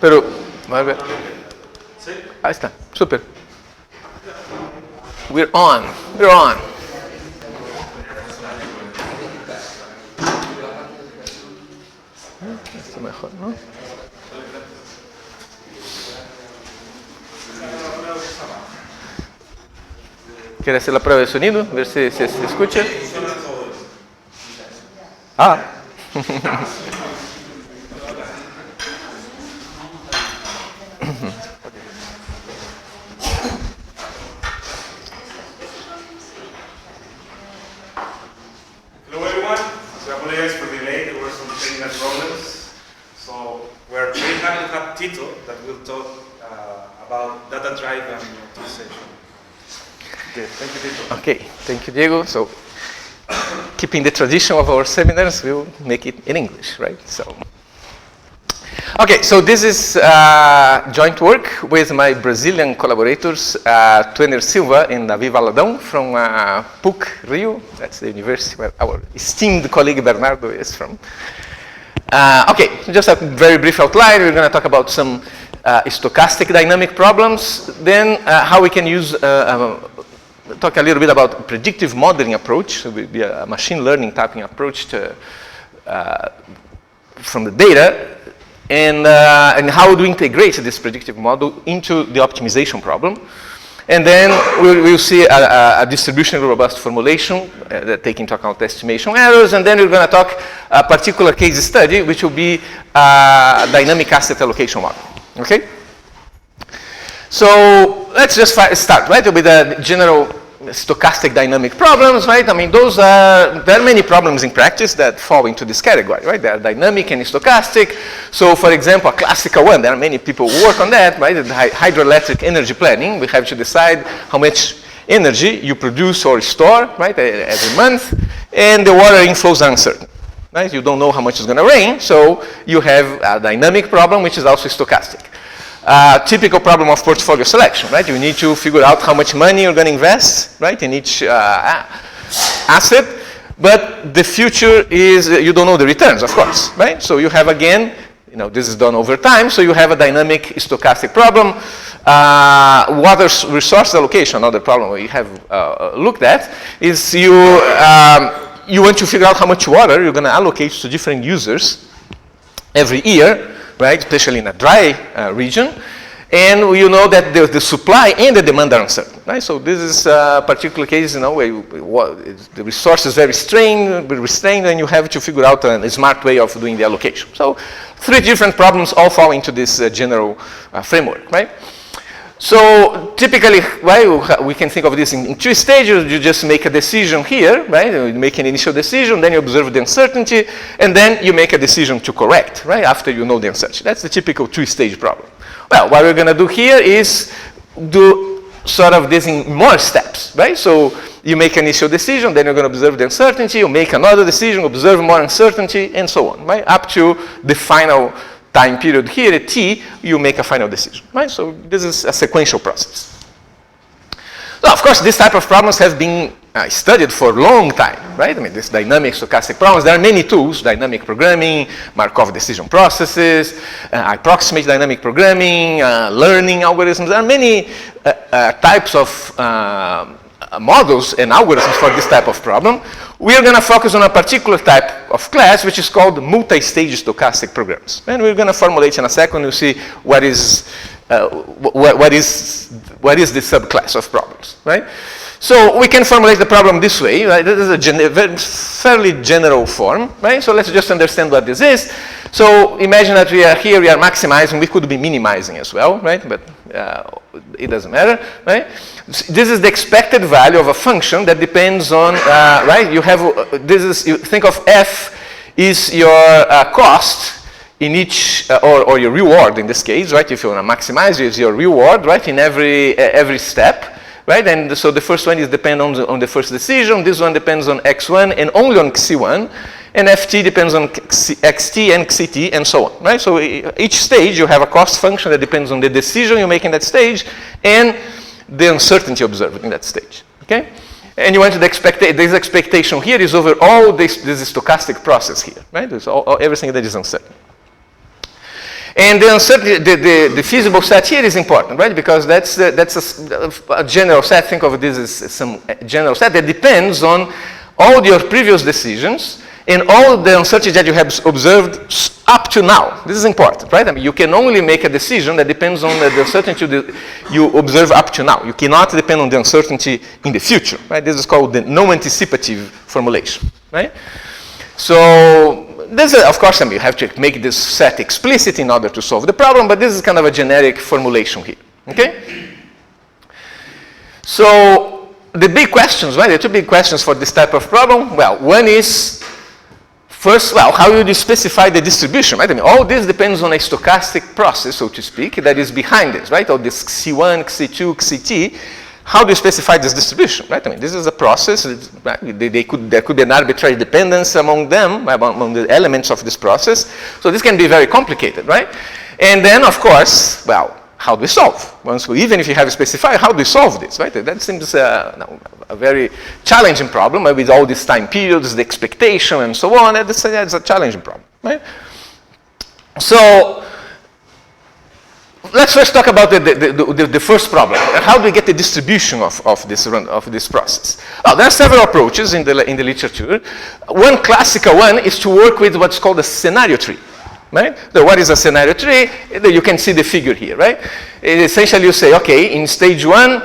pero... Ahí está, super. We're on. Esto mejor, ¿no? ¿Quiere hacer la prueba de sonido? Ver si se escucha. Ah. Hello everyone. So I apologize for the delay. There were some technical problems. So we're very happy to have Tito that will talk about data drive and optimization. Okay, thank you, Tito. Okay, thank you, Diego. So, keeping the tradition of our seminars, we'll make it in English, right? So, okay, so this is joint work with my Brazilian collaborators, Tuener Silva and Davi Valadão from PUC Rio. That's the university where our esteemed colleague Bernardo is from. Okay, just a very brief outline. We're going to talk about some stochastic dynamic problems, then how we can use talk a little bit about predictive modeling approach. It will be a machine learning typing approach to, from the data, and how to integrate this predictive model into the optimization problem. And then we'll see a distributionally robust formulation that take into account estimation errors. And then we're going to talk a particular case study, which will be a dynamic asset allocation model. Okay? So let's just start, right, with the general stochastic dynamic problems, right? I mean, there are many problems in practice that fall into this category, right? They are dynamic and stochastic. So, for example, a classical one, there are many people who work on that, right? The hydroelectric energy planning. We have to decide how much energy you produce or store, right, every month, and the water inflows are uncertain. Right? You don't know how much is going to rain, so you have a dynamic problem, which is also stochastic. Typical problem of portfolio selection, right? You need to figure out how much money you're going to invest, right, in each asset, but the future is, you don't know the returns, of course, right? So you have, again, you know, this is done over time, so you have a dynamic stochastic problem. Water resource allocation, another problem we have looked at, is you want to figure out how much water you're going to allocate to different users every year, right, especially in a dry region, and you know that the supply and the demand are uncertain, right? So this is a particular case, you know, where the resource is very restrained, and you have to figure out a smart way of doing the allocation. So 3 different problems all fall into this general framework, right? So typically, right, we can think of this in 2 stages. You just make a decision here, right? You make an initial decision, then you observe the uncertainty, and then you make a decision to correct, right, after you know the uncertainty. That's the typical 2-stage problem. Well, what we're going to do here is do sort of this in more steps, right? So you make an initial decision, then you're going to observe the uncertainty, you make another decision, observe more uncertainty, and so on, right? Up to the final time period here at t, you make a final decision, right? So this is a sequential process. So of course, this type of problems have been studied for a long time, right? I mean, this dynamic stochastic problems, there are many tools, dynamic programming, Markov decision processes, approximate dynamic programming, learning algorithms. There are many types of models and algorithms for this type of problem. We are going to focus on a particular type of class, which is called multistage stochastic programs. And we're going to formulate in a second. You'll see what is the subclass of problems, right? So we can formulate the problem this way, right? This is a fairly general form, right? So let's just understand what this is. So imagine that we are here, we are maximizing, we could be minimizing as well, right? But it doesn't matter, right? This is the expected value of a function that depends on, right? You have, you think of f is your cost in each, or your reward in this case, right? If you want to maximize, it's your reward, right? In every step. Right, and so the first one is depend on the first decision. This one depends on x1 and only on x1, and ft depends on xt and xt and so on. Right, so each stage you have a cost function that depends on the decision you make in that stage and the uncertainty observed in that stage. Okay, and you want to this expectation here is over all this stochastic process here. Right, there's everything that is uncertain. And the uncertainty, the feasible set here is important, right? Because that's a general set. Think of this as some general set that depends on all your previous decisions and all the uncertainty that you have observed up to now. This is important, right? I mean, you can only make a decision that depends on the uncertainty that you observe up to now. You cannot depend on the uncertainty in the future, right? This is called the non-anticipative formulation, right? So this is, of course, I mean, you have to make this set explicit in order to solve the problem, but this is kind of a generic formulation here, okay? So the big questions, right? The two big questions for this type of problem, well, one is, first, well, how would you specify the distribution, right? I mean, all this depends on a stochastic process, so to speak, that is behind this, right? All this C1, C2, CT. How do you specify this distribution, right? I mean, this is a process, right? There could be an arbitrary dependence among them, among the elements of this process. So this can be very complicated, right? And then, of course, well, how do we solve? Even if you have specified, how do we solve this, right? That seems a very challenging problem with all these time periods, the expectation, and so on. That's a challenging problem, right? So let's first talk about the first problem. How do we get the distribution of this process? Oh, there are several approaches in the literature. One classical one is to work with what's called a scenario tree. Right? So what is a scenario tree? You can see the figure here, right? Essentially, you say, okay, in stage 1,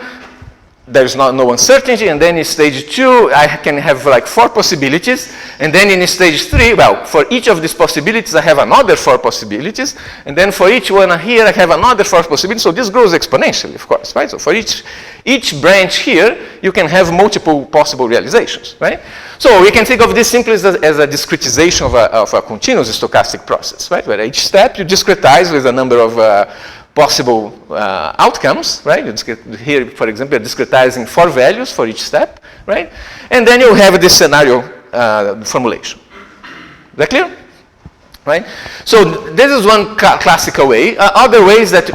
there's no uncertainty, and then in stage 2, I can have like 4 possibilities, and then in stage 3, well, for each of these possibilities, I have another 4 possibilities, and then for each one here, I have another 4 possibilities. So this grows exponentially, of course, right? So for each branch here, you can have multiple possible realizations, right? So we can think of this simply as a discretization of a continuous stochastic process, right? Where each step you discretize with a number of possible outcomes, right? Here, for example, you're discretizing 4 values for each step, right? And then you have this scenario formulation. Is that clear? Right? So this is one classical way. Other ways that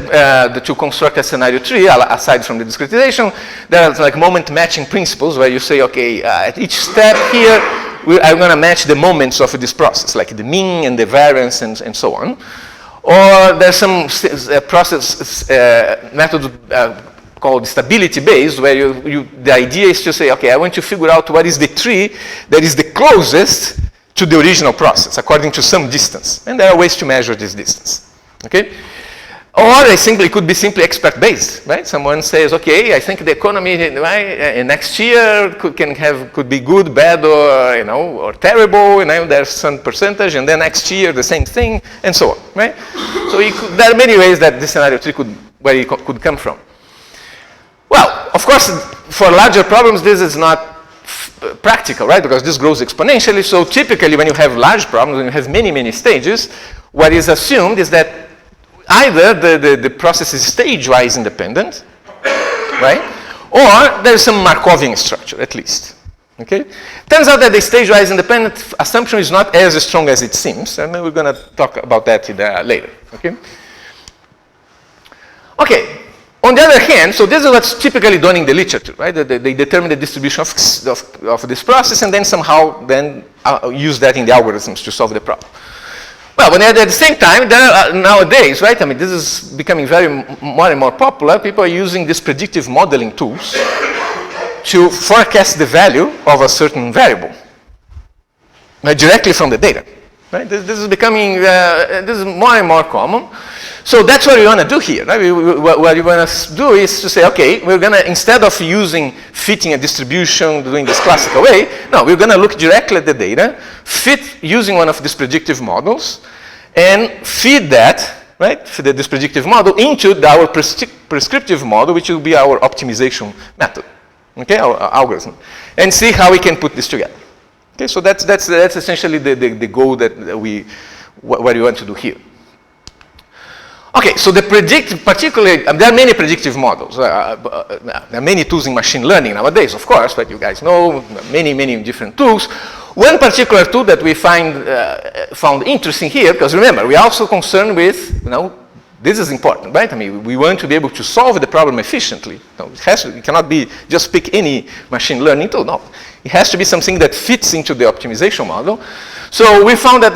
to construct a scenario tree, aside from the discretization, there are like moment matching principles where you say, okay, at each step here, I'm going to match the moments of this process, like the mean and the variance and so on. Or there's some process method called stability-based, where the idea is to say, okay, I want to figure out what is the tree that is the closest to the original process, according to some distance. And there are ways to measure this distance, okay? Or it could be simply expert-based, right? Someone says, okay, I think the economy next year could be good, bad, or or terrible. There's some percentage, and then next year the same thing, and so on, right? So there are many ways that this scenario tree could come from. Well, of course, for larger problems, this is not practical, right? Because this grows exponentially. So typically, when you have large problems, when you have many, many stages, what is assumed is that either the process is stage-wise independent, right? Or there's some Markovian structure, at least. Okay? Turns out that the stage-wise independent assumption is not as strong as it seems, and we're going to talk about that later. Okay? Okay. On the other hand, so this is what's typically done in the literature, right? They determine the distribution of this process and then somehow use that in the algorithms to solve the problem. Well, but at the same time, there are nowadays, right? I mean, this is becoming more and more popular. People are using these predictive modeling tools to forecast the value of a certain variable, right, directly from the data. Right? This is becoming, this is more and more common. So that's what we want to do here. Right? What we want to do is to say, okay, we're going to, instead of fitting a distribution, doing this classical way, no, we're going to look directly at the data, fit using one of these predictive models, and feed that, right, this predictive model into our prescriptive model, which will be our optimization method, okay, our algorithm, and see how we can put this together. Okay, so that's essentially the goal that what we want to do here. Okay, so particularly, there are many predictive models. There are many tools in machine learning nowadays, of course, but you guys know many different tools. One particular tool that we found interesting here, because remember, we're also concerned with This is important, right? I mean, we want to be able to solve the problem efficiently. No, it cannot be just pick any machine learning tool. No, it has to be something that fits into the optimization model. So we found that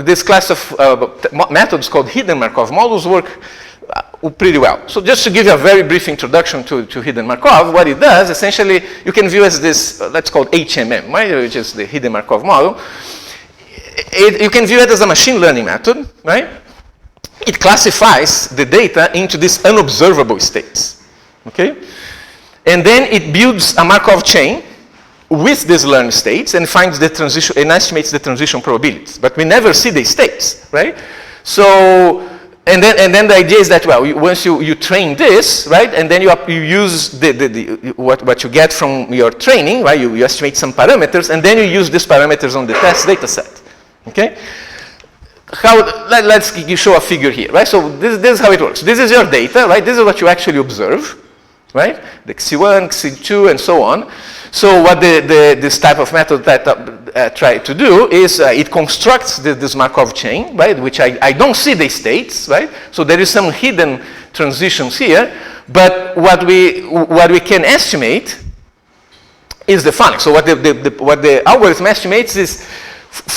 this class of methods called hidden Markov models work pretty well. So just to give you a very brief introduction to hidden Markov, what it does, essentially, you can view as this, that's called HMM, right? Which is the hidden Markov model. You can view it as a machine learning method, right? It classifies the data into these unobservable states, okay? And then it builds a Markov chain with these learned states and finds the transition and estimates the transition probabilities. But we never see the states, right? So, and then the idea is that, well, once you train this, right, and then you use what you get from your training, right? You estimate some parameters, and then you use these parameters on the test data set, okay? Let's show a figure here, right? So this is how it works. This is your data, right? This is what you actually observe, right? The XC1, XC2, and so on. So what this type of method that try to do is it constructs this Markov chain, right? Which I don't see the states, right? So there is some hidden transitions here, but what we can estimate is the following. So what the algorithm estimates is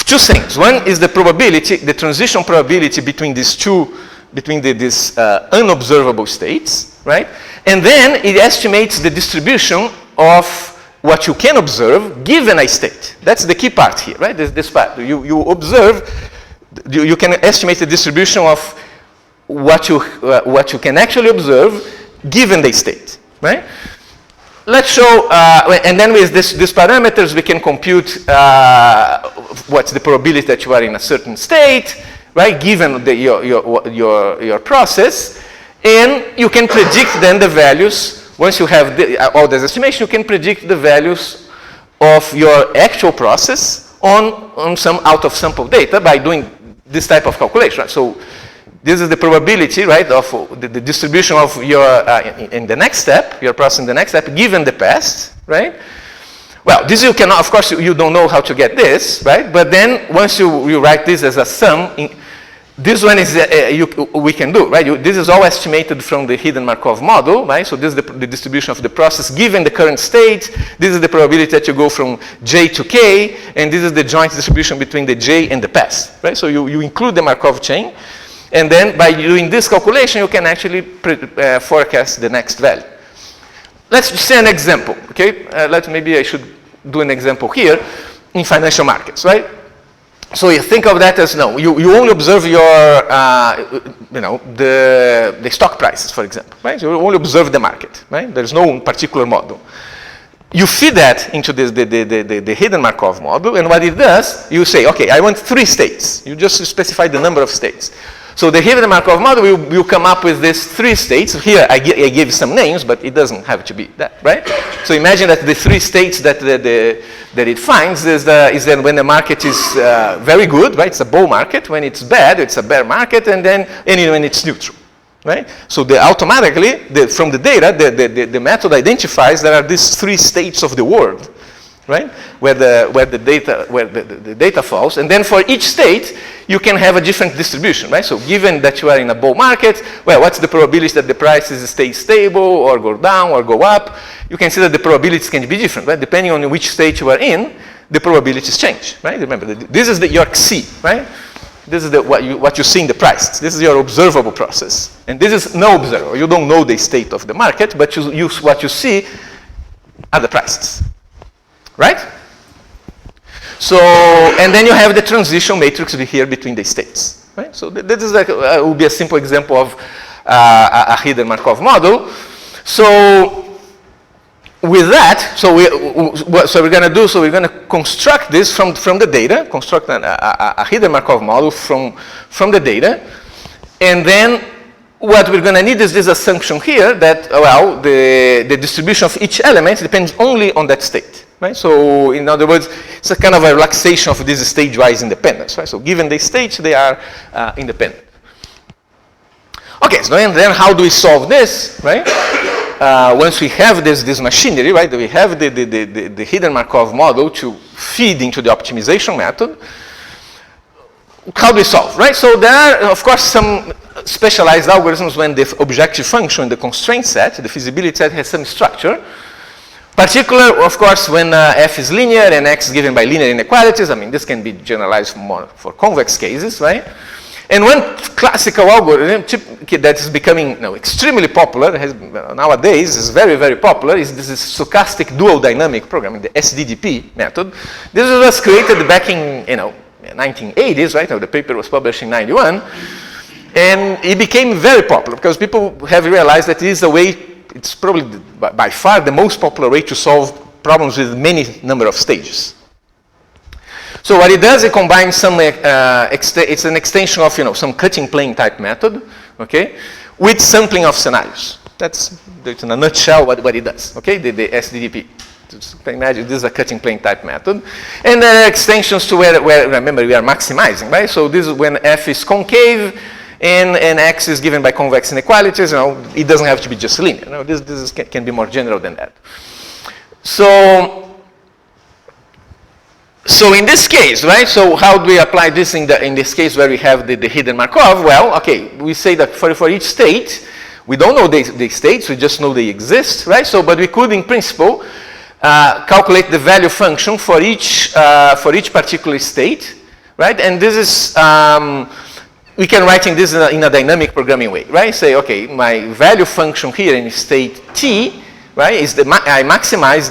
two things. One is the probability, the transition probability between these these unobservable states, right? And then it estimates the distribution of what you can observe given a state. That's the key part here, right? This part. You observe, you can estimate the distribution of what you can actually observe given the state, right? Let's show, and then with these parameters, we can compute what's the probability that you are in a certain state, right? Given your process, and you can predict then the values. Once you have all this estimation, you can predict the values of your actual process on some out of sample data by doing this type of calculation. Right? So this is the probability, right, of the distribution of your in the next step, your process in the next step, given the past, right? Well, this you cannot, of course, you don't know how to get this, right? But then once you write this as a sum, this one is we can do, right? This is all estimated from the hidden Markov model, right? So this is the distribution of the process given the current state. This is the probability that you go from J to K, and this is the joint distribution between the J and the past, right? So you include the Markov chain. And then by doing this calculation, you can actually forecast the next value. Let's see an example, okay? Maybe I should do an example here in financial markets, right? So you think of that as, you only observe your, the stock prices, for example, right? You only observe the market, right? There's no particular model. You feed that into the hidden Markov model, and what it does, you say, okay, I want 3 states. You just specify the number of states. So the hidden Markov model will come up with these 3 states. Here I give some names, but it doesn't have to be that, right? So imagine that the 3 states that it finds is then when the market is very good, right? It's a bull market. When it's bad, it's a bear market, and then when it's neutral, right? So automatically from the data, the method identifies there are these 3 states of the world, right? Where the data falls, and then for each state you can have a different distribution, right? So given that you are in a bull market, well, what's the probability that the prices stay stable or go down or go up? You can see that the probabilities can be different, right? Depending on which state you are in, the probabilities change, right? Remember, this is your C, right? This is what you see in the prices. This is your observable process, and this is no observable. You don't know the state of the market, but what you see are the prices. Right? So, and then you have the transition matrix here between the states. Right? So this is will be a simple example of a hidden Markov model. So with that, we're going to construct this from the data, construct a hidden Markov model from the data, and then what we're going to need is this assumption here that, well, the distribution of each element depends only on that state. Right? So in other words, it's a kind of a relaxation of this stage-wise independence. Right? So given the stage, they are independent. Okay, so then how do we solve this? Right? Once we have this machinery, right? We have the hidden Markov model to feed into the optimization method. How do we solve? Right? So there are, of course, some specialized algorithms when the objective function, the constraint set, the feasibility set has some structure. Particular, of course, when f is linear and x is given by linear inequalities. I mean, this can be generalized more for convex cases, right? And one classical algorithm that is becoming extremely popular, nowadays is very, very popular, is this stochastic dual dynamic programming, the SDDP method. This was created back in 1980s, right? The paper was published in 91. And it became very popular because people have realized that it is a way, it's probably by far the most popular way to solve problems with many number of stages. So what it does, it combines some, it's an extension of some cutting plane type method, okay, with sampling of scenarios. That's in a nutshell what it does, okay, the SDDP. So you can imagine this is a cutting plane type method. And there are extensions to where remember, we are maximizing, right? So this is when f is concave, and x is given by convex inequalities. It doesn't have to be just linear. This can be more general than that. So in this case, right? So how do we apply this in this case where we have the hidden Markov? Well, okay, we say that for each state, we don't know the states, we just know they exist, right? So, but we could, in principle, calculate the value function for each particular state, right? And this is we can write this in a dynamic programming way, right? Say, okay, my value function here in state t, right, is I maximize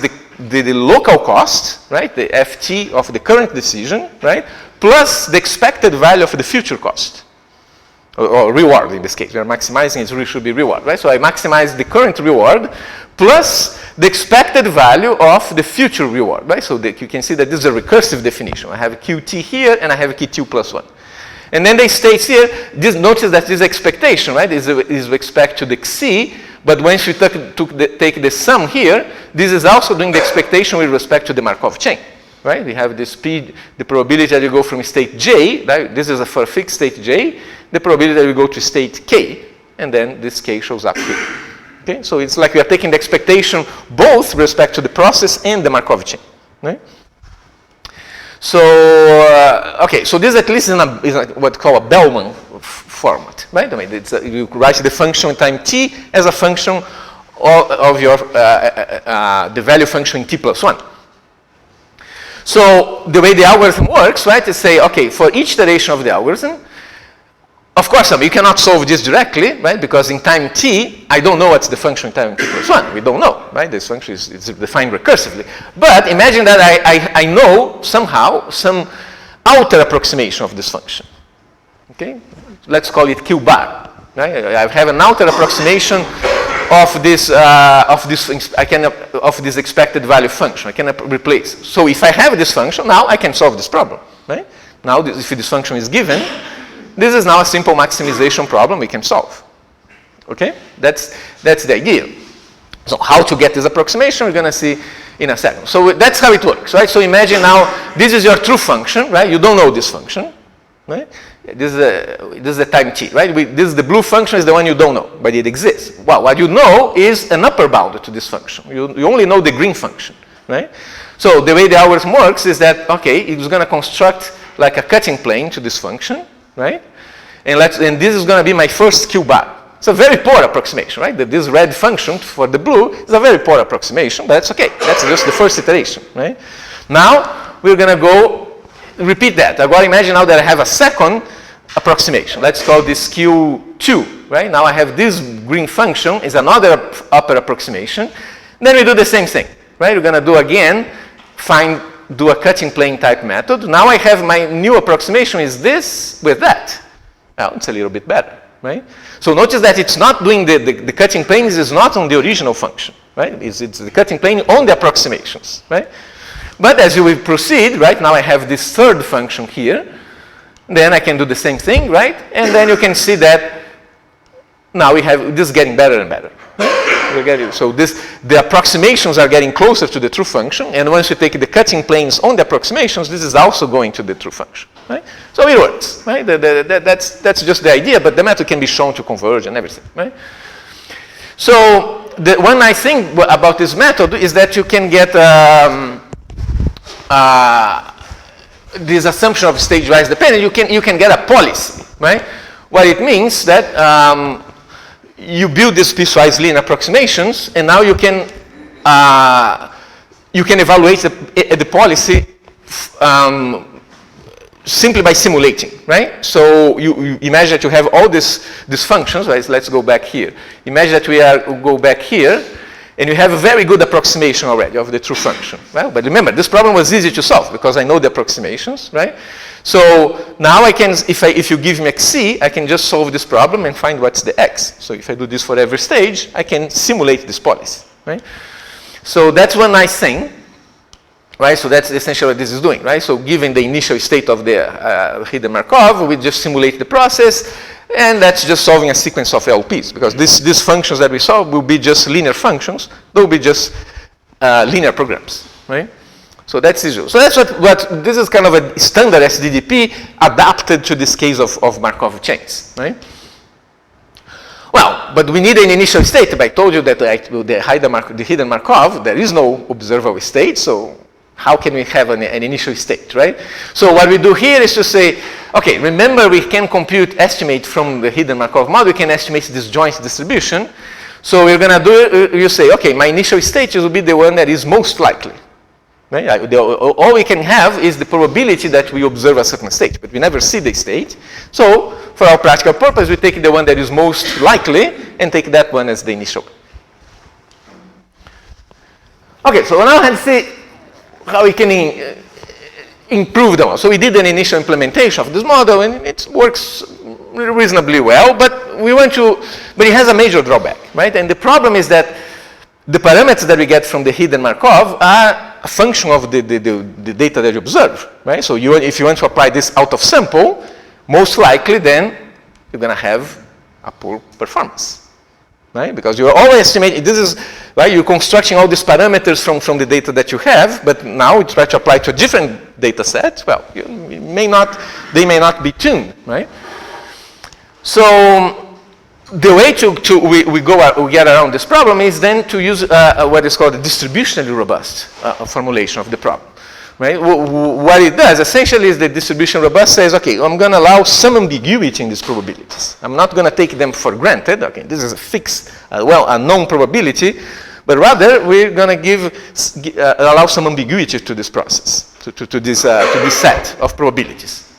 the local cost, right, the ft of the current decision, right, plus the expected value of the future cost, or reward in this case. We are maximizing it should be reward, right? So I maximize the current reward plus the expected value of the future reward, right? So you can see that this is a recursive definition. I have qt here and I have qt plus 1. And then they state here, notice that this expectation, right, is with respect to the xc, but once you take the sum here, this is also doing the expectation with respect to the Markov chain, right? We have the speed, the probability that you go from state j, right? This is for a fixed state j, the probability that you go to state k, and then this k shows up here. Okay, so it's like we are taking the expectation both with respect to the process and the Markov chain, right? So, okay, so this at least is what we call a Bellman format, right? I mean, you write the function in time t as a function of your, the value function in t plus 1. So the way the algorithm works, right, is say, okay, for each iteration of the algorithm, of course, you cannot solve this directly, right? Because in time t, I don't know what's the function in time t plus 1. We don't know, right? This function is defined recursively. But imagine that I know somehow some outer approximation of this function. Okay? Let's call it q bar. Right? I have an outer approximation of this expected value function. I can replace. So if I have this function, now I can solve this problem. Right? Now, if this function is given, this is now a simple maximization problem we can solve. Okay? That's the idea. So how to get this approximation, we're going to see in a second. So that's how it works, right? So imagine now this is your true function, right? You don't know this function, right? This is the time t, right? This is the blue function is the one you don't know, but it exists. Well, what you know is an upper bound to this function. You only know the green function, right? So the way the algorithm works is that, okay, it's going to construct like a cutting plane to this function, right? And this is going to be my first q bar. It's a very poor approximation, right? This red function for the blue is a very poor approximation, but that's okay. That's just the first iteration, right? Now we're going to go repeat that. I've got to imagine now that I have a second approximation. Let's call this q2, right? Now I have this green function is another upper approximation. Then we do the same thing, right? We're going to do again, do a cutting plane type method. Now I have my new approximation is this with that. Well, it's a little bit better, right? So notice that it's not doing the cutting planes is not on the original function, right? It's the cutting plane on the approximations, right? But as you will proceed, right, now I have this third function here. Then I can do the same thing, right? And then you can see that now we have this getting better and better. So the approximations are getting closer to the true function, and once you take the cutting planes on the approximations, this is also going to the true function, right? So it works, right? That's just the idea, but the method can be shown to converge and everything, right? So the one nice thing about this method is that you can get this assumption of stage-wise dependence. You can get a policy, right? what it means that you build these piecewise linear approximations, and now you can evaluate the policy simply by simulating, right? So you imagine that you have all these functions, right? Let's go back here. Imagine that we go back here, and you have a very good approximation already of the true function. Well, but remember, this problem was easy to solve because I know the approximations, right? So now I can, if you give me xc, I can just solve this problem and find what's the x. So if I do this for every stage, I can simulate this policy, right? So that's one nice thing, right? So that's essentially what this is doing, right? So given the initial state of the hidden Markov, we just simulate the process, and that's just solving a sequence of LPs, because these functions that we solve will be just linear functions. They'll be just linear programs, right? So that's usual. So that's what this is kind of a standard SDDP adapted to this case of Markov chains, right? Well, but we need an initial state. But I told you that the hidden Markov, there is no observable state, so how can we have an initial state, right? So what we do here is to say, okay, remember we can estimate from the hidden Markov model, we can estimate this joint distribution. So we're gonna do, you say, okay, my initial state will be the one that is most likely. Right? All we can have is the probability that we observe a certain state, but we never see the state. So for our practical purpose, we take the one that is most likely and take that one as the initial. Okay, so now let's see how we can improve the model. So we did an initial implementation of this model, and it works reasonably well, but it has a major drawback, right? And the problem is that the parameters that we get from the hidden Markov are a function of the data that you observe, right? So if you want to apply this out of sample, most likely then you're going to have a poor performance. Right? Because you're always estimating, this is, right, you're constructing all these parameters from the data that you have, but now you try to apply to a different data set, well, they may not be tuned, right? So the way we get around this problem is then to use what is called a distributionally robust formulation of the problem. Right? What it does essentially is the distribution robust says, okay, I'm going to allow some ambiguity in these probabilities. I'm not going to take them for granted. Okay, this is a fixed, a known probability, but rather we're going to allow some ambiguity to this process, to this set of probabilities.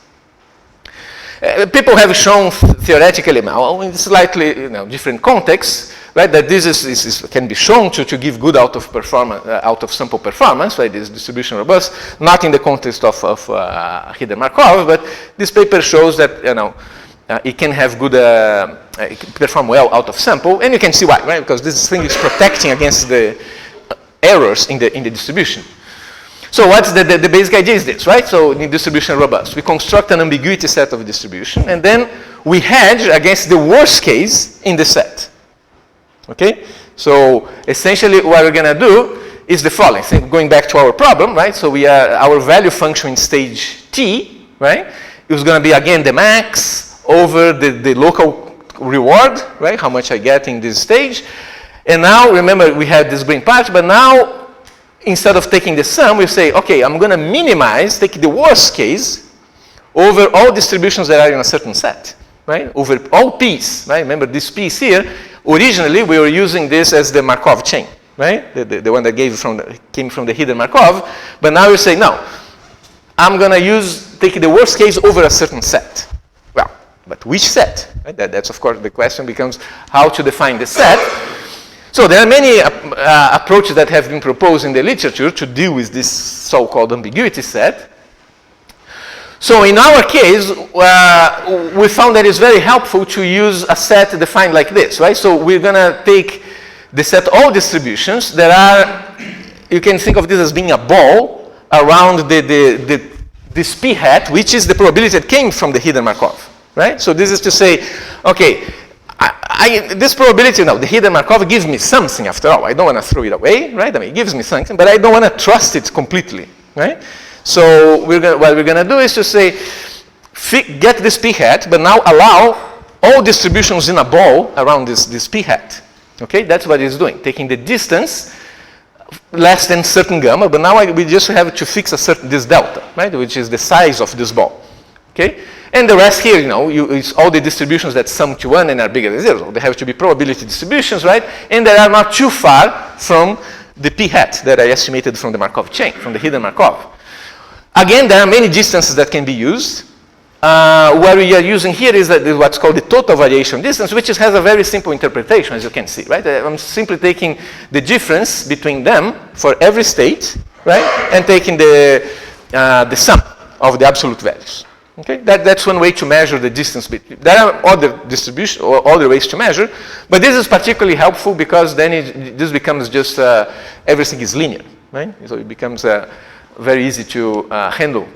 People have shown theoretically now, in slightly different contexts, right, that this can be shown to give good out of sample performance, right? This distribution robust, not in the context of hidden Markov, but this paper shows that it can have good, it can perform well out of sample, and you can see why, right? Because this thing is protecting against the errors in the distribution. So what's the basic idea is this, right? So in distribution robust, we construct an ambiguity set of distribution, and then we hedge against the worst case in the set. Okay? So essentially what we're going to do is the following. Going back to our problem, right? So our value function in stage t, right, is going to be again the max over the local reward, right? How much I get in this stage. And now remember we had this green part, but now instead of taking the sum, we say, okay, I'm going to minimize, take the worst case over all distributions that are in a certain set, right? Over all p's, right? Remember this piece here, originally we were using this as the Markov chain, right? The one that came from the hidden Markov, but now we say, no, I'm going to take the worst case over a certain set. Well, but which set? Right? That's of course the question becomes how to define the set. So there are many approaches that have been proposed in the literature to deal with this so-called ambiguity set. So in our case, we found that it's very helpful to use a set defined like this, right? So we're going to take the set all distributions that are, you can think of this as being a ball around this p hat, which is the probability that came from the hidden Markov, right? So this is to say, okay, this probability, the hidden Markov gives me something after all. I don't want to throw it away, right? I mean, it gives me something, but I don't want to trust it completely, right? So what we're going to do is to say, get this p hat, but now allow all distributions in a ball around this p hat. Okay, that's what it's doing, taking the distance less than certain gamma, but now we just have to fix this delta, right? Which is the size of this ball. Okay. And the rest here, it's all the distributions that sum to 1 and are bigger than 0. So they have to be probability distributions, right? And they are not too far from the p hat that I estimated from the Markov chain, from the hidden Markov. Again, there are many distances that can be used. What we are using here is what's called the total variation distance, which has a very simple interpretation, as you can see, right? I'm simply taking the difference between them for every state, right? And taking the sum of the absolute values. Okay, that's one way to measure the distance between. There are other distribution or other ways to measure, but this is particularly helpful because then this becomes just everything is linear, right? So it becomes very easy to handle.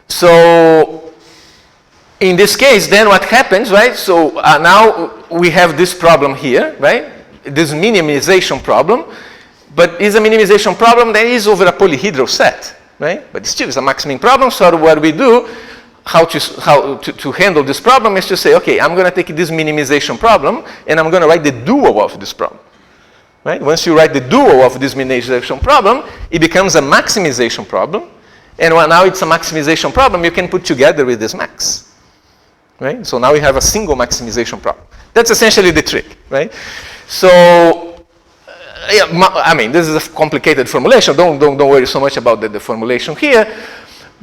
So in this case, then what happens, right? So now we have this problem here, right? This minimization problem, but is a minimization problem that is over a polyhedral set. Right? But still, it's a maximum problem. So what we do, how to handle this problem is to say, okay, I'm going to take this minimization problem, and I'm going to write the dual of this problem. Right? Once you write the dual of this minimization problem, it becomes a maximization problem. And now it's a maximization problem you can put together with this max. Right? So now we have a single maximization problem. That's essentially the trick. Right? So yeah, I mean, this is a complicated formulation. Don't worry so much about the formulation here.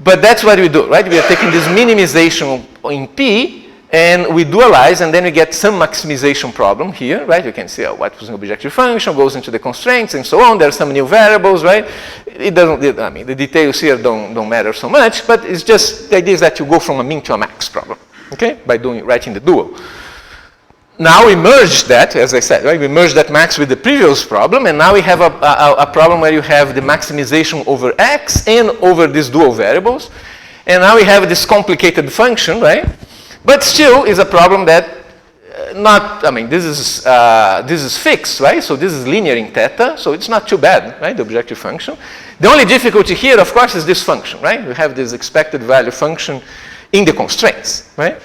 But that's what we do, right? We are taking this minimization in P, and we dualize, and then we get some maximization problem here, right? You can see what was an objective function, goes into the constraints, and so on. There are some new variables, right? It doesn't, I mean, the details here don't matter so much, but it's just, the idea is that you go from a min to a max problem, okay? By writing the dual. Now we merge that, as I said, right? We merge that max with the previous problem, and now we have a problem where you have the maximization over x and over these dual variables. And now we have this complicated function, right? But still is a problem that this is fixed, right? So this is linear in theta, so it's not too bad, right? The objective function. The only difficulty here, of course, is this function, right? We have this expected value function in the constraints, right?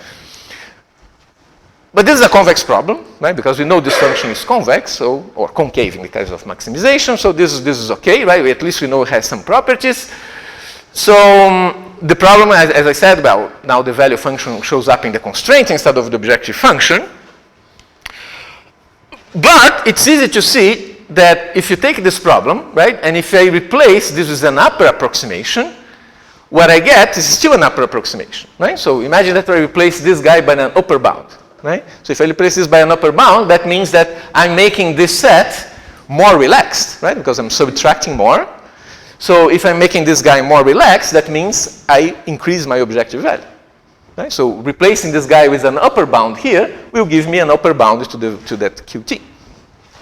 But this is a convex problem, right? Because we know this function is convex, or concave in the case of maximization. So this is okay, right? At least we know it has some properties. So the problem, as I said, well, now the value function shows up in the constraint instead of the objective function. But it's easy to see that if you take this problem, right, and if I replace this with an upper approximation, what I get is still an upper approximation, right? So imagine that I replace this guy by an upper bound. Right? So if I replace this by an upper bound, that means that I'm making this set more relaxed, right? Because I'm subtracting more. So if I'm making this guy more relaxed, that means I increase my objective value. Right? So replacing this guy with an upper bound here will give me an upper bound to that QT.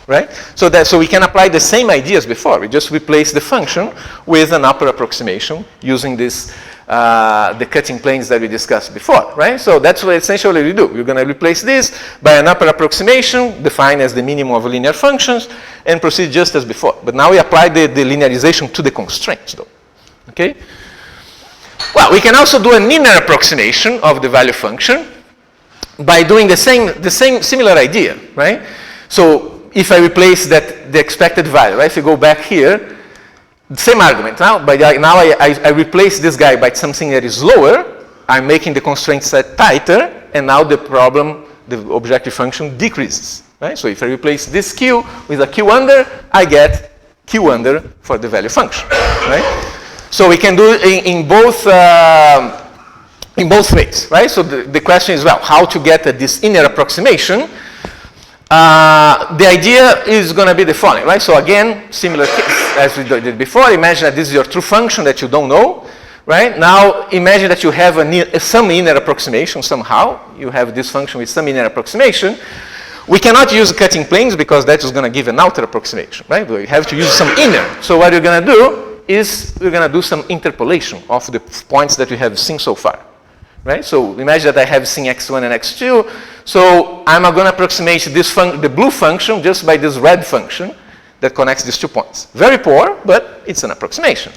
Right? So we can apply the same idea as before. We just replace the function with an upper approximation using this the cutting planes that we discussed before, right? So that's what essentially we do. We're going to replace this by an upper approximation defined as the minimum of linear functions and proceed just as before. But now we apply the linearization to the constraints, though. Okay? Well, we can also do an inner approximation of the value function by doing the same similar idea, right? So if I replace the expected value, right? If you go back here, same argument. Now I replace this guy by something that is lower. I'm making the constraint set tighter, and now the objective function decreases. Right? So if I replace this q with a q under, I get q under for the value function. Right? So we can do it in both ways. Right? So the question is, well, how to get this inner approximation? The idea is going to be the following, right? So again, similar case as we did before. Imagine that this is your true function that you don't know, right? Now imagine that you have some inner approximation somehow. You have this function with some inner approximation. We cannot use cutting planes because that is going to give an outer approximation, right? We have to use some inner. So what we're going to do is we're going to do some interpolation of the points that we have seen so far. Right? So imagine that I have seen x1 and x2. So I'm going to approximate the blue function just by this red function that connects these 2 points. Very poor, but it's an approximation.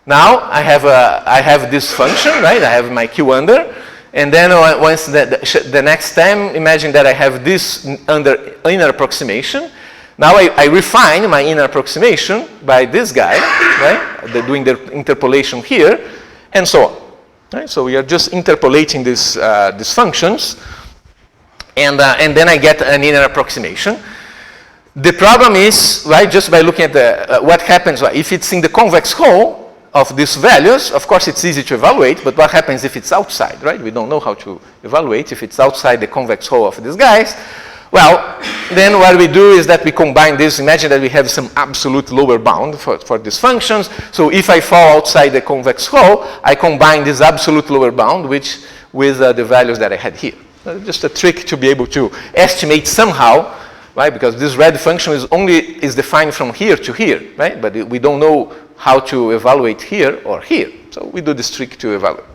Now I have this function, right? I have my q under, and then once the next time, imagine that I have this inner approximation. Now I refine my inner approximation by this guy, right? Doing the interpolation here, and so on. Right? So we are just interpolating these functions, and then I get an inner approximation. The problem is, right, just by looking at the, what happens, if it's in the convex hull of these values, of course it's easy to evaluate, but what happens if it's outside, right? We don't know how to evaluate if it's outside the convex hull of these guys. Well, then what we do is that we combine this. Imagine that we have some absolute lower bound for these functions. So if I fall outside the convex hull, I combine this absolute lower bound with the values that I had here. Just a trick to be able to estimate somehow, right? Because this red function is defined from here to here, right? But we don't know how to evaluate here or here. So we do this trick to evaluate.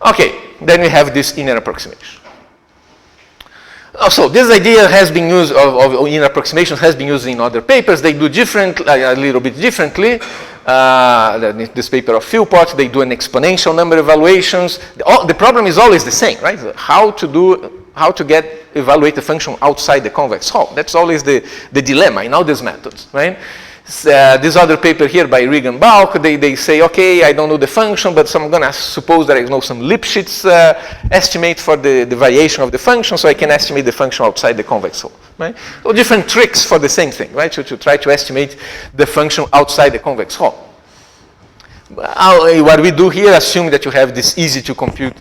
Okay, then we have this inner approximation. So this idea has been used, of inner approximations has been used in other papers. They do a little bit differently. This paper of Philpott, they do an exponential number evaluations. The problem is always the same, right? How to evaluate the function outside the convex hull. That's always the dilemma in all these methods, right? This other paper here by Regan Balk, they say, okay, I don't know the function, but so I'm going to suppose that I know some Lipschitz estimate for the variation of the function, so I can estimate the function outside the convex hull, right? So different tricks for the same thing, right? To try to estimate the function outside the convex hull. What we do here, assume that you have this easy to compute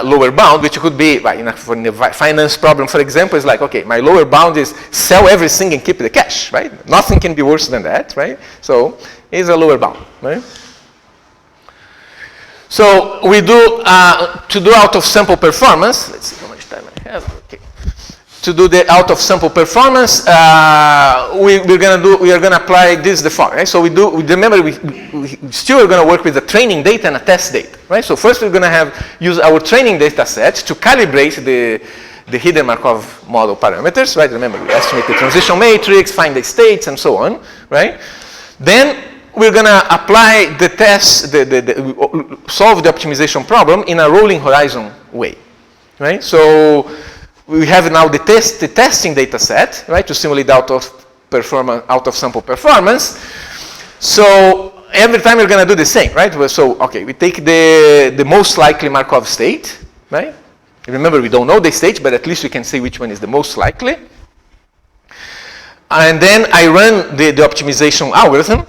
lower bound, which could be, for the finance problem, for example, is like, okay, my lower bound is sell everything and keep the cash, right? Nothing can be worse than that, right? So it's a lower bound, right? So we do, to do out of sample performance, let's see how much time I have, okay. To do the out of sample performance, we are gonna apply this default, right? So remember we still are gonna work with the training data and a test data, right? So first we're gonna use our training data set to calibrate the hidden Markov model parameters, right? Remember, we estimate the transition matrix, find the states, and so on, right? Then we're gonna apply the test, solve the optimization problem in a rolling horizon way, right? So we have now the testing data set, right, to simulate out of sample performance. So every time we're going to do the same, right? So, okay, we take the most likely Markov state, right? Remember, we don't know the state, but at least we can say which one is the most likely. And then I run the optimization algorithm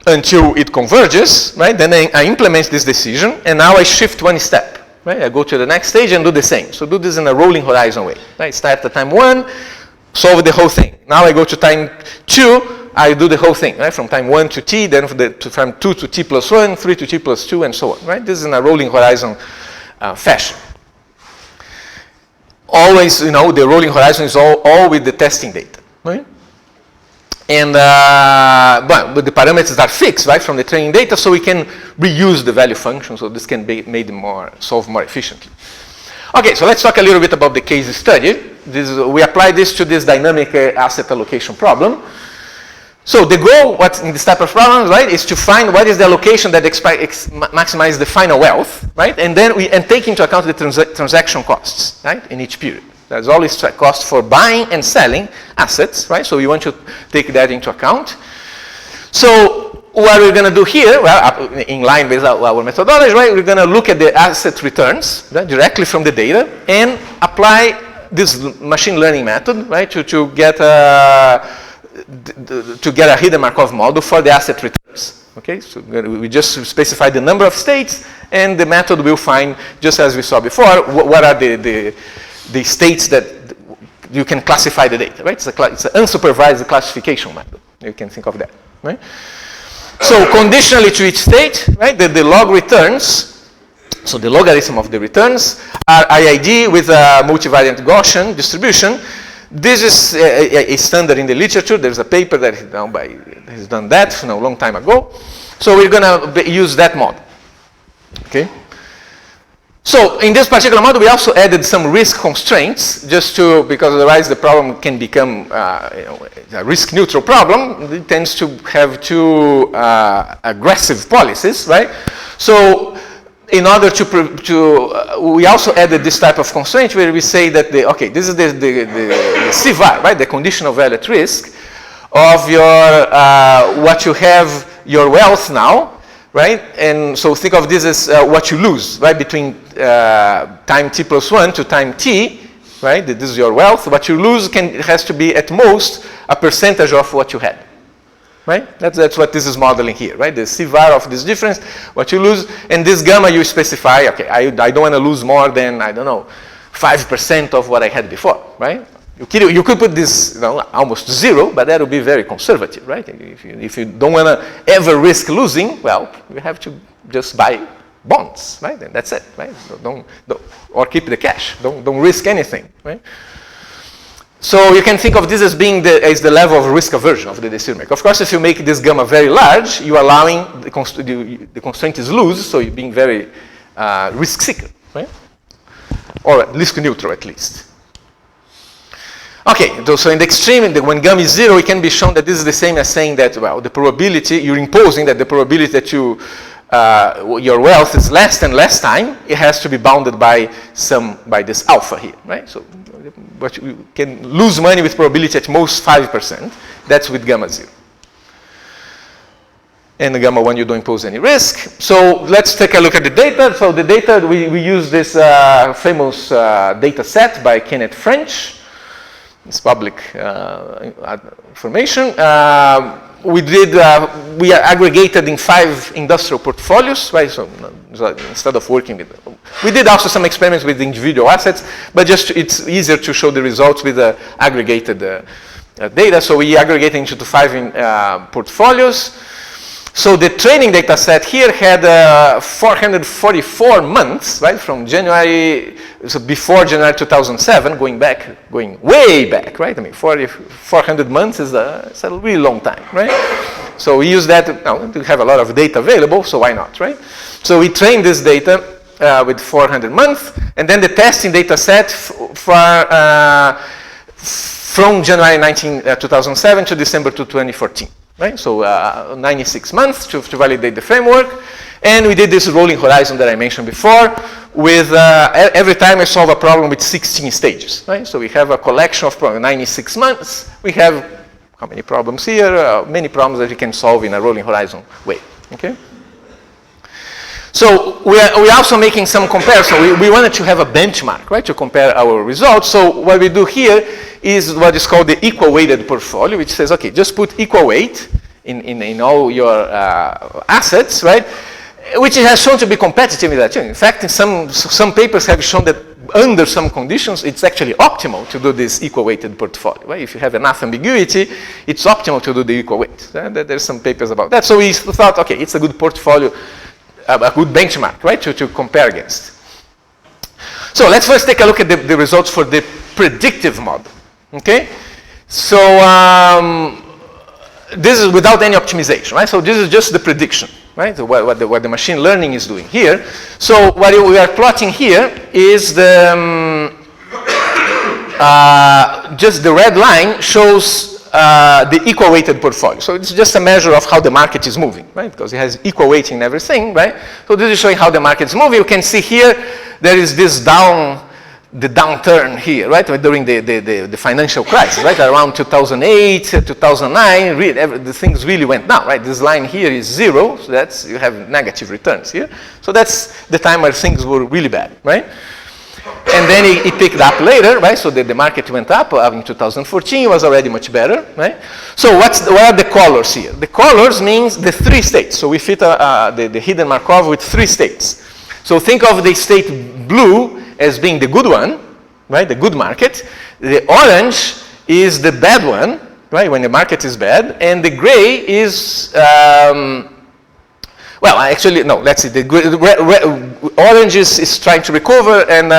until it converges, right? Then I implement this decision, and now I shift one step. Right? I go to the next stage and do the same. So do this in a rolling horizon way. Right? Start at time 1, solve the whole thing. Now I go to time 2, I do the whole thing. Right? From time 1 to t, then from 2 to t plus 1, 3 to t plus 2, and so on. Right? This is in a rolling horizon fashion. Always, the rolling horizon is all with the testing data. Right? And but the parameters are fixed, right, from the training data, so we can reuse the value function, so this can be made solved more efficiently. Okay, so let's talk a little bit about the case study. We apply this to this dynamic asset allocation problem. So the goal, in this type of problems, right, is to find what is the allocation that maximizes the final wealth, right, and then take into account the transaction costs, right, in each period. There's always cost for buying and selling assets, right? So we want to take that into account. So what we're going to do here, well, in line with our methodology, right? We're going to look at the asset returns, right, directly from the data and apply this machine learning method, right, to get a hidden Markov model for the asset returns. Okay, so we just specify the number of states, and the method will find, just as we saw before, what are the states that you can classify the data, right? It's an unsupervised classification method. You can think of that, right? So conditionally to each state, right, the log returns, so the logarithm of the returns are IID with a multivariate Gaussian distribution. This is a standard in the literature. There's a paper that has done that a long time ago. So we're going to use that model, okay? So in this particular model, we also added some risk constraints, because otherwise the problem can become a risk-neutral problem. It tends to have too aggressive policies, right? So in order we also added this type of constraint where we say that this is the CVOR, right? The conditional value at risk of your what you have your wealth now right? And so think of this as what you lose, right? Between time t plus 1 to time t, right? This is your wealth. What you lose has to be at most a percentage of what you had, right? That's what this is modeling here, right? The CVOR of this difference, what you lose, and this gamma you specify, okay, I don't want to lose more than, I don't know, 5% of what I had before, right? You could put this, almost 0, but that would be very conservative, right? If you don't want to ever risk losing, well, you have to just buy bonds, right? And that's it, right? Don't or keep the cash. Don't risk anything, right? So you can think of this as being the level of risk aversion of the decision maker. Of course, if you make this gamma very large, you're allowing the constraint is loose, so you're being very risk seeker, right? Or risk neutral at least. Okay, so in the extreme, when gamma is 0, it can be shown that this is the same as saying that, well, the probability, you're imposing that the probability that your wealth is less than less time, it has to be bounded by this alpha here, right? So but you can lose money with probability at most 5%. That's with gamma 0. And the gamma 1, you don't impose any risk. So let's take a look at the data. So the data, we use this famous data set by Kenneth French. It's public information. We aggregated in 5 industrial portfolios, right? So instead of working with, we did also some experiments with individual assets, but just it's easier to show the results with aggregated data. So we aggregated into 5 portfolios. So the training data set here had 444 months, right, from January, so before January 2007, going way back, right? I mean, 400 months is a really long time, right? So we use that to have a lot of data available, so why not, right? So we trained this data with 400 months, and then the testing data set from January 2007 to December 2014. Right? So 96 months to validate the framework. And we did this rolling horizon that I mentioned before with every time I solve a problem with 16 stages. Right? So we have a collection of problems, 96 months. We have how many problems here? Many problems that we can solve in a rolling horizon way. Okay? So we're also making some comparison. We wanted to have a benchmark, right, to compare our results. So what we do here is what is called the equal weighted portfolio, which says, okay, just put equal weight in all your assets, right, which has shown to be competitive in that. In fact, some papers have shown that under some conditions, it's actually optimal to do this equal weighted portfolio. Right? If you have enough ambiguity, it's optimal to do the equal weight. There's some papers about that. So we thought, okay, it's a good portfolio, a good benchmark, right, to compare against. So let's first take a look at the results for the predictive model. Okay, so this is without any optimization, right? So this is just the prediction, right? So what the machine learning is doing here. So what we are plotting here is just the red line shows the equal weighted portfolio. So it's just a measure of how the market is moving, right? Because it has equal weighting in everything, right? So this is showing how the market is moving. You can see here there is this downturn here, right? During the financial crisis, right? Around 2008, 2009, the things really went down, right? This line here is 0, so that's, you have negative returns here. So that's the time where things were really bad, right? And then it picked up later, right? So the market went up in 2014, it was already much better, right? So what are the colors here? The colors means the 3 states. So we fit the hidden Markov with 3 states. So think of the state blue as being the good one, right? The good market. The orange is the bad one, right? When the market is bad. And the gray is, well, actually, no, let's see. The orange is trying to recover, and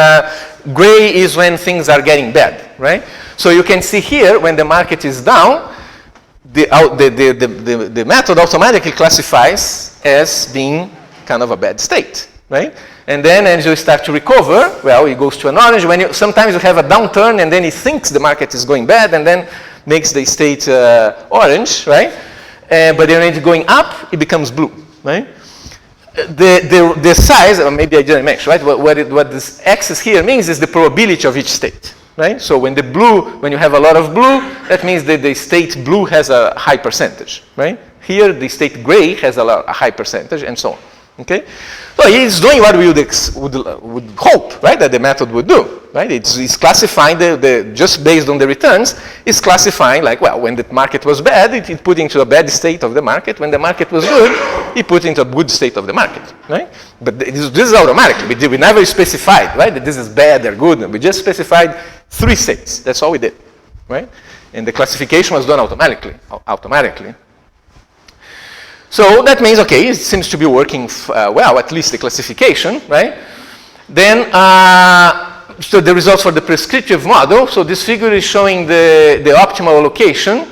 gray is when things are getting bad, right? So you can see here, when the market is down, the method automatically classifies as being kind of a bad state, right? And then as you start to recover, well, it goes to an orange. Sometimes you have a downturn, and then it thinks the market is going bad, and then makes the state orange, right? But then when it's going up, it becomes blue, right? The size, or maybe I didn't mention, right? What this axis here means is the probability of each state, right? So when you have a lot of blue, that means that the state blue has a high percentage, right? Here, the state gray has a high percentage, and so on. Okay? So he's doing what we would hope, right, that the method would do. Right? It's classifying just based on the returns, it's classifying like, well, when the market was bad, it put into a bad state of the market. When the market was good, it put into a good state of the market. Right? But this is automatically. We never specified, right, that this is bad or good. We just specified 3 states. That's all we did. Right? And the classification was done automatically. So that means, okay, it seems to be working well, at least the classification, right? Then, so the results for the prescriptive model. So this figure is showing the optimal allocation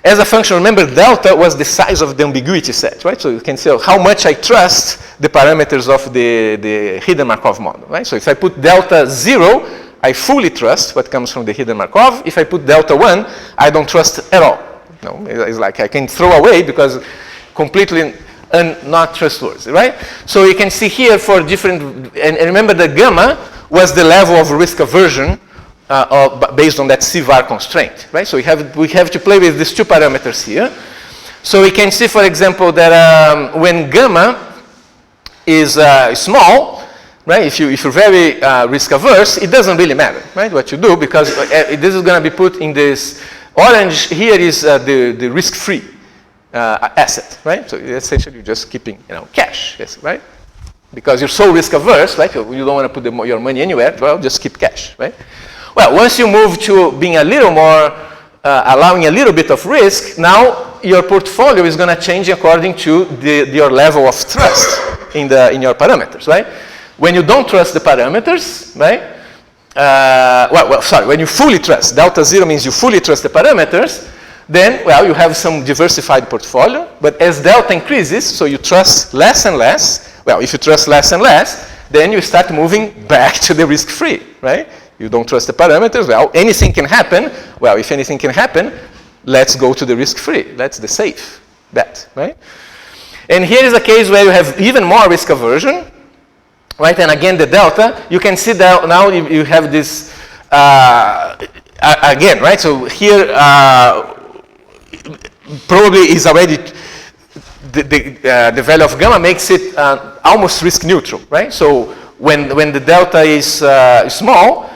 as a function. Remember, delta was the size of the ambiguity set, right? So you can see how much I trust the parameters of the hidden Markov model, right? So if I put delta 0, I fully trust what comes from the hidden Markov. If I put delta 1, I don't trust at all. No, it's like I can throw away because completely not trustworthy, right? So you can see here for different, and remember the gamma was the level of risk aversion based on that CVOR constraint, right? So we have to play with these 2 parameters here. So we can see, for example, that when gamma is small, right? If you're very risk averse, it doesn't really matter, right? What you do, because this is going to be put in this orange here is the risk-free asset, right? So essentially you're just keeping, cash, yes, right? Because you're so risk averse, right? You don't want to put your money anywhere. Well, just keep cash, right? Well, once you move to being a little more, allowing a little bit of risk, now your portfolio is going to change according to your level of trust in your parameters, right? When you don't trust the parameters, right? When you fully trust, delta 0 means you fully trust the parameters. Then, well, you have some diversified portfolio, but as delta increases, so you trust less and less. Well, if you trust less and less, then you start moving back to the risk-free, right? You don't trust the parameters. Well, anything can happen. Well, if anything can happen, let's go to the risk-free. That's the safe bet, right? And here is a case where you have even more risk aversion, right? And again, the delta, you can see that now you have this, again, right? So here, probably is already the value of gamma makes it almost risk neutral, right? So when the delta is small,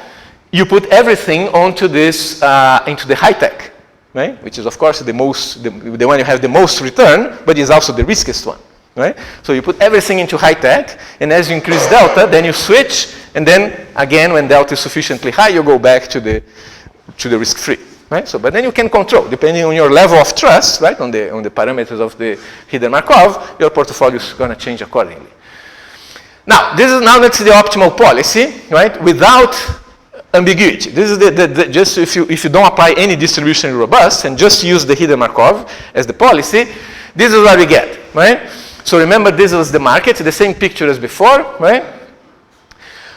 you put everything onto this into the high tech, right? Which is of course the one you have the most return, but is also the riskiest one, right? So you put everything into high tech, and as you increase delta, then you switch, and then again when delta is sufficiently high, you go back to the risk free. Right? So, but then you can control, depending on your level of trust, right, on the parameters of the hidden Markov, your portfolio is going to change accordingly. Now, let's see the optimal policy, right, without ambiguity. This is just if you don't apply any distribution robust and just use the hidden Markov as the policy, this is what we get, right? So remember, this was the market, the same picture as before, right?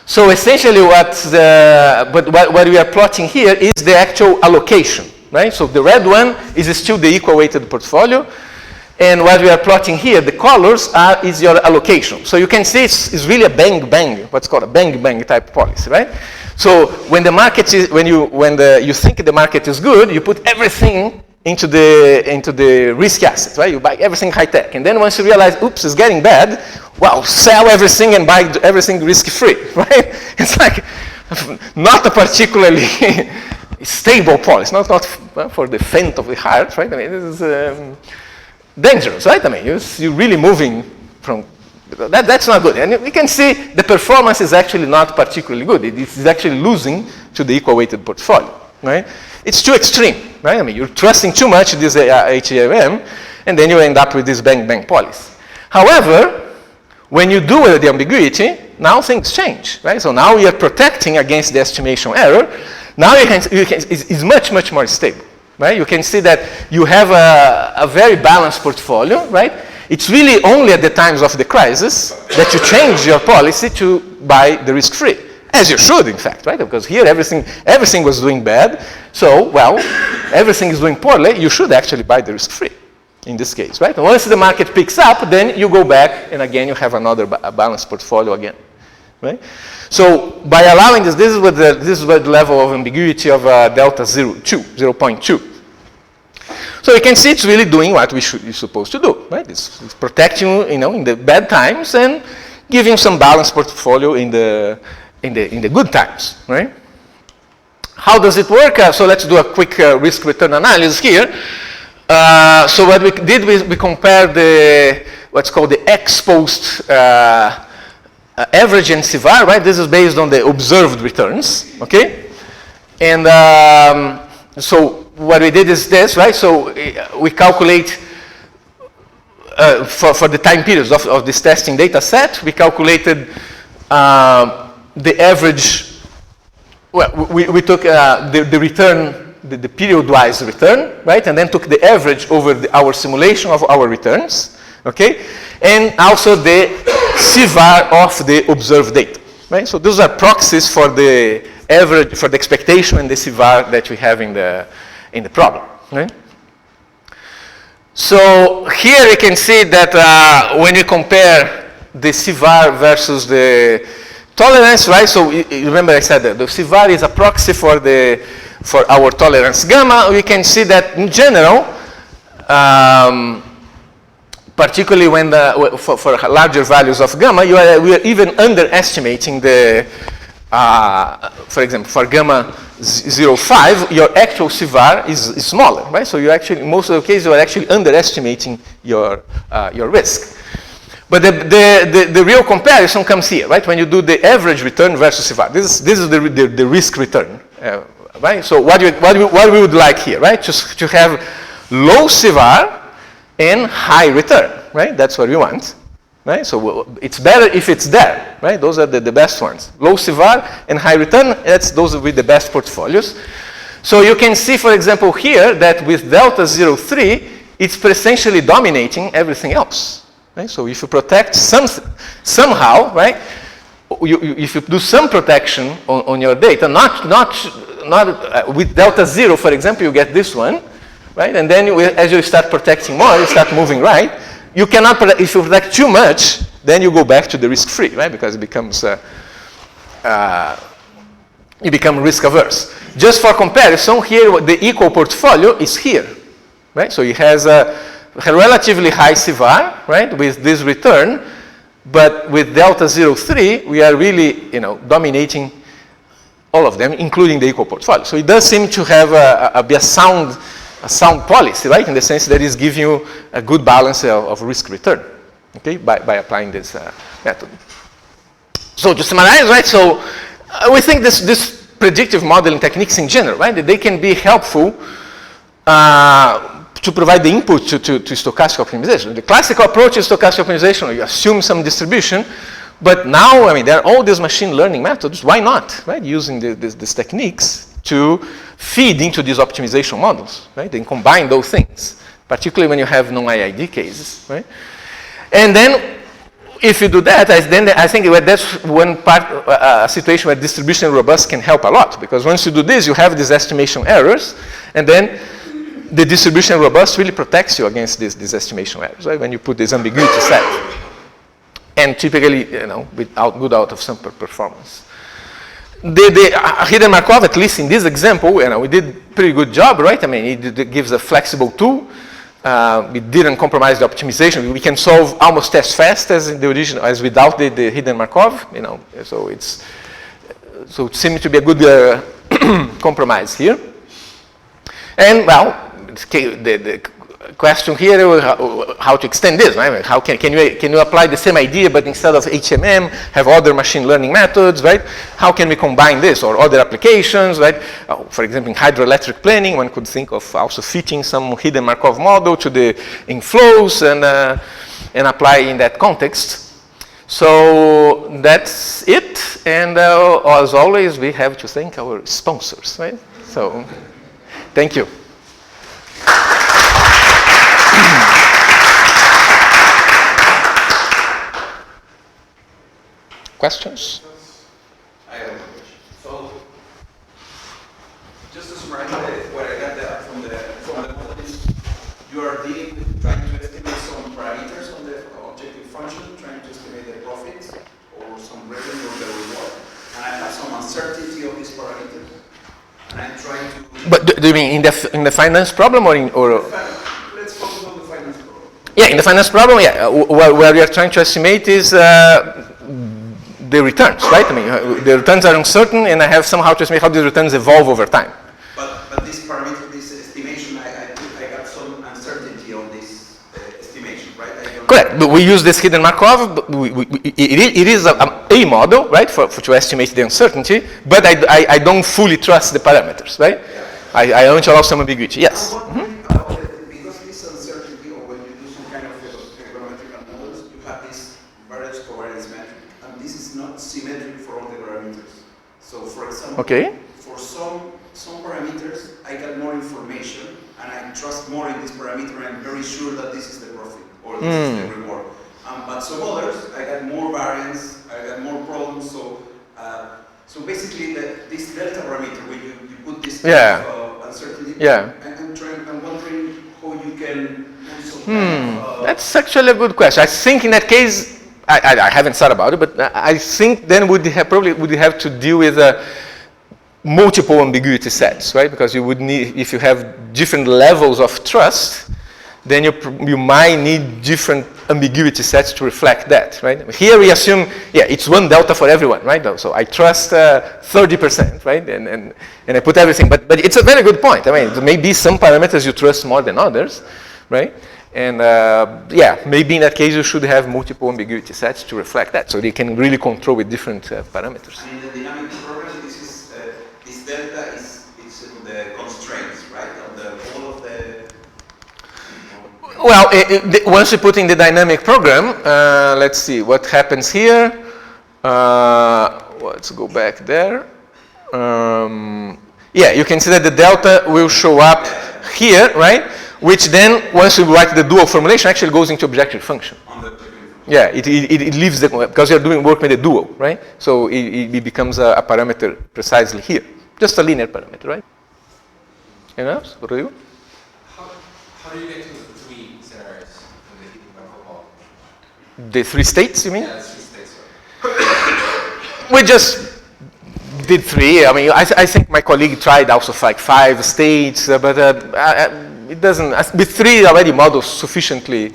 So essentially what we are plotting here is the actual allocation, right? So the red one is still the equal weighted portfolio. And what we are plotting here, the colors is your allocation. So you can see it's really a bang-bang, what's called a bang-bang type policy, right? So when the market is, you think the market is good, you put everything into the risky asset, right? You buy everything high tech. And then once you realize, oops, it's getting bad, well, sell everything and buy everything risk-free, right? It's like not a particularly stable policy, not for the faint of the heart, right? I mean, this is dangerous, right? I mean, you're really moving from, that's not good. And we can see the performance is actually not particularly good. It is actually losing to the equal weighted portfolio, right? It's too extreme, right? I mean, you're trusting too much this HEMM, and then you end up with this bang-bang policy. However, when you do the ambiguity, now things change, right? So now we are protecting against the estimation error. Now it's much, much more stable, right? You can see that you have a very balanced portfolio, right? It's really only at the times of the crisis that you change your policy to buy the risk-free, as you should, in fact, right? Because here everything was doing bad. So, well, everything is doing poorly. You should actually buy the risk-free in this case, right? And once the market picks up, then you go back, and again, you have another balanced portfolio again, right? So by allowing this is what the level of ambiguity of delta 0.2. So you can see it's really doing what you're supposed to do, right? It's protecting you, in the bad times and giving some balanced portfolio in the good times, right? How does it work? So let's do a quick risk return analysis here. So what we did, we compared what's called the ex-post average and CVOR, right? This is based on the observed returns, okay? And so what we did is this, right? So we calculate for the time periods of this testing data set, we calculated the average. Well, we took the return, the period-wise return, right? And then took the average over our simulation of our returns, okay? And also the CVOR of the observed data, right? So those are proxies for the average, for the expectation and the CVOR that we have in the problem, right? So here you can see that when you compare the CVOR versus the tolerance, right? So remember I said that the CVOR is a proxy for our tolerance gamma. We can see that in general, particularly when for larger values of gamma, we are even underestimating the, for example, for gamma 0.5, your actual CVOR is smaller, right? So you actually, in most of the cases, you are actually underestimating your risk. But the real comparison comes here, right? When you do the average return versus CVOR. This is the risk return, right? So what we would like here, right? Just to have low CVOR and high return, right? That's what we want, right? So it's better if it's there, right? Those are the best ones. Low CVOR and high return, those will be the best portfolios. So you can see, for example, here that with delta 0.3, it's essentially dominating everything else. Right? So if you protect somehow, right? If you do some protection on your data, not with delta 0, for example, you get this one, right? And then as you start protecting more, you start moving right. You cannot protect, if you protect too much, then you go back to the risk-free, right? Because it becomes you become risk averse. Just for comparison, here the equal portfolio is here, right? So it has a relatively high CVOR, right, with this return, but with delta 0.3, we are really, dominating all of them, including the equal portfolio. So it does seem to have be a sound policy, right, in the sense that it's giving you a good balance of risk return, okay, by applying this method. So to summarize, right, so we think this predictive modeling techniques in general, right, that they can be helpful to provide the input to stochastic optimization. The classical approach is stochastic optimization. You assume some distribution, but now, there are all these machine learning methods. Why not, right? Using these techniques to feed into these optimization models, right? And combine those things, particularly when you have non-IID cases, right? And then, if you do that, then I think that's one part, a situation where distribution robust can help a lot, because once you do this, you have these estimation errors, and then the distribution robust really protects you against these estimation errors, right? When you put this ambiguity set, and typically, good out of some performance. The hidden Markov, at least in this example, we did pretty good job, right? It gives a flexible tool. We didn't compromise the optimization. We can solve almost as fast as in the original, as without the hidden Markov. So it seems to be a good compromise here. And well, the question here is how to extend this, right? How can you apply the same idea, but instead of HMM, have other machine learning methods, right? How can we combine this or other applications, right? For example, in hydroelectric planning, one could think of also fitting some hidden Markov model to the inflows and apply in that context. So that's it. And as always, we have to thank our sponsors, right? So thank you. Questions? I have a question. So, just to summarize what I got from the model is, you are dealing with trying to estimate some parameters on the objective function, trying to estimate the profits or some revenue or the reward, and I have some uncertainty of these parameters, and I'm trying to. But do you mean in the finance problem or in or? Yeah, in the finance problem, yeah, where we are trying to estimate is the returns, right? I mean, the returns are uncertain, and I have somehow to estimate how the returns evolve over time. But this parameter, this estimation, I got some uncertainty on this estimation, right? Correct. But we use this hidden Markov. But it is a model, right, to estimate the uncertainty. But I don't fully trust the parameters, right? Yeah. I want to allow some ambiguity. Yes. Because this uncertainty, or when you do some kind of econometrical models, you have this variance covariance metric, and this is not symmetric for all the parameters. So, for example, for some parameters, I get more information, and I trust more in this parameter, and I'm very sure that this is the profit, or this is the reward. But some others, I got more variance, I got more problems, so basically this delta parameter, when you put this kind of uncertainty, I'm wondering how you can do some kind of... That's actually a good question. I think in that case, I haven't thought about it, but I think then would have to deal with multiple ambiguity sets, right? Because you would need, if you have different levels of trust, then you might need different ambiguity sets to reflect that, right? Here we assume, it's one delta for everyone, right? So I trust 30%, right? And I put everything, but it's a very good point. I mean, there may be some parameters you trust more than others, right? And maybe in that case you should have multiple ambiguity sets to reflect that, so they can really control with different parameters. And in the dynamic program, this delta is the constraints, right? Of all of the. Well, once you put in the dynamic program, let's see what happens here. Let's go back there. You can see that the delta will show up here, right? Which then, once you write the dual formulation, actually goes into objective function. Yeah, it leaves because you're doing work with a dual, right? So it becomes a parameter precisely here. Just a linear parameter, right? Anyone else? Rodrigo? How do you get to the three scenarios in the Hidden Markov model? The three states, you mean? Yeah, 3 states. We just did 3. I mean, I think my colleague tried also like 5 states, but it doesn't. With 3 already models sufficiently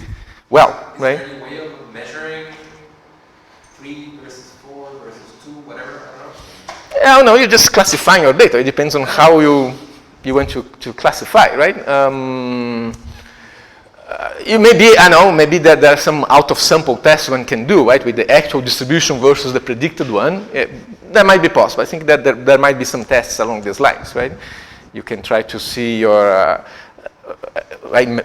well, right? Is there any way of measuring 3 versus 4 versus 2, whatever? I don't know. No, you're just classifying your data. It depends on how you want to classify, right? You maybe maybe there are some out of sample tests one can do, right, with the actual distribution versus the predicted one. That might be possible. I think that there might be some tests along these lines, right? You can try to see your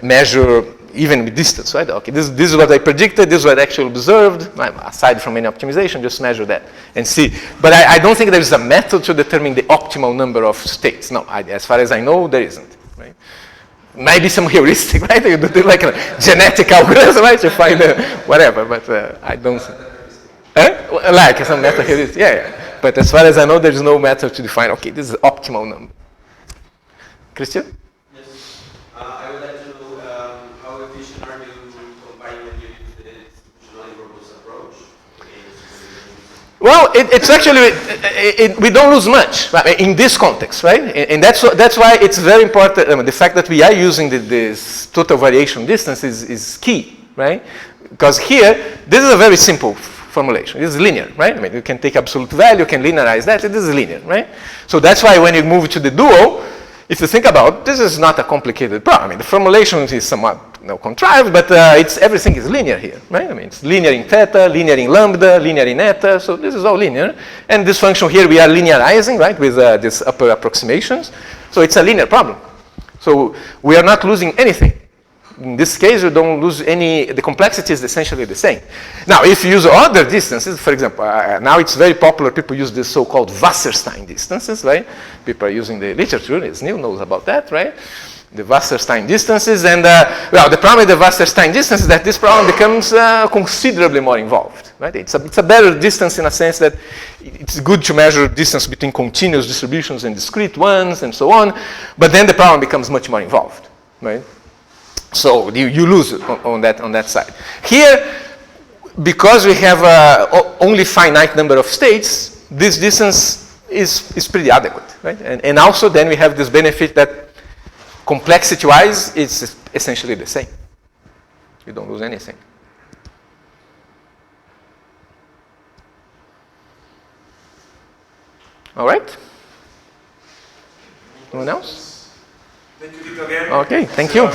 measure even with distance, right? Okay, this is what I predicted. This is what I actually observed. Aside from any optimization, just measure that and see. But I don't think there is a method to determine the optimal number of states. No, as far as I know, there isn't. Right? Maybe some heuristic, right? You do like a genetic algorithm, right? To find whatever, but I don't. Like some method heuristic, yeah. But as far as I know, there is no method to define. Okay, this is the optimal number. Christian? Yes. I would like to know how efficient are you combining when you use the distributionally robust approach? Well, it's actually, we don't lose much in this context, right? And that's why it's very important. The fact that we are using this total variation distance is key, right? Because here, this is a very simple formulation. This is linear, right? I mean, you can take absolute value, you can linearize that. This is linear, right? So that's why when you move to the dual, if you think about, this is not a complicated problem. I mean, the formulation is somewhat contrived, but everything is linear here, right? I mean, it's linear in theta, linear in lambda, linear in eta, so this is all linear. And this function here we are linearizing, right, with these upper approximations. So it's a linear problem. So we are not losing anything. In this case, you don't lose any, the complexity is essentially the same. Now, if you use other distances, for example, now it's very popular, people use the so-called Wasserstein distances, right? People are using the literature, Neil knows about that, right? The Wasserstein distances, and the problem with the Wasserstein distance is that this problem becomes considerably more involved, right? It's a better distance in a sense that it's good to measure distance between continuous distributions and discrete ones and so on, but then the problem becomes much more involved, right? So you lose on that side. Here, because we have only finite number of states, this distance is pretty adequate, right? And also then we have this benefit that complexity-wise it's essentially the same. You don't lose anything. All right? Anyone else? Thank you, Tito, again. Okay, thank you.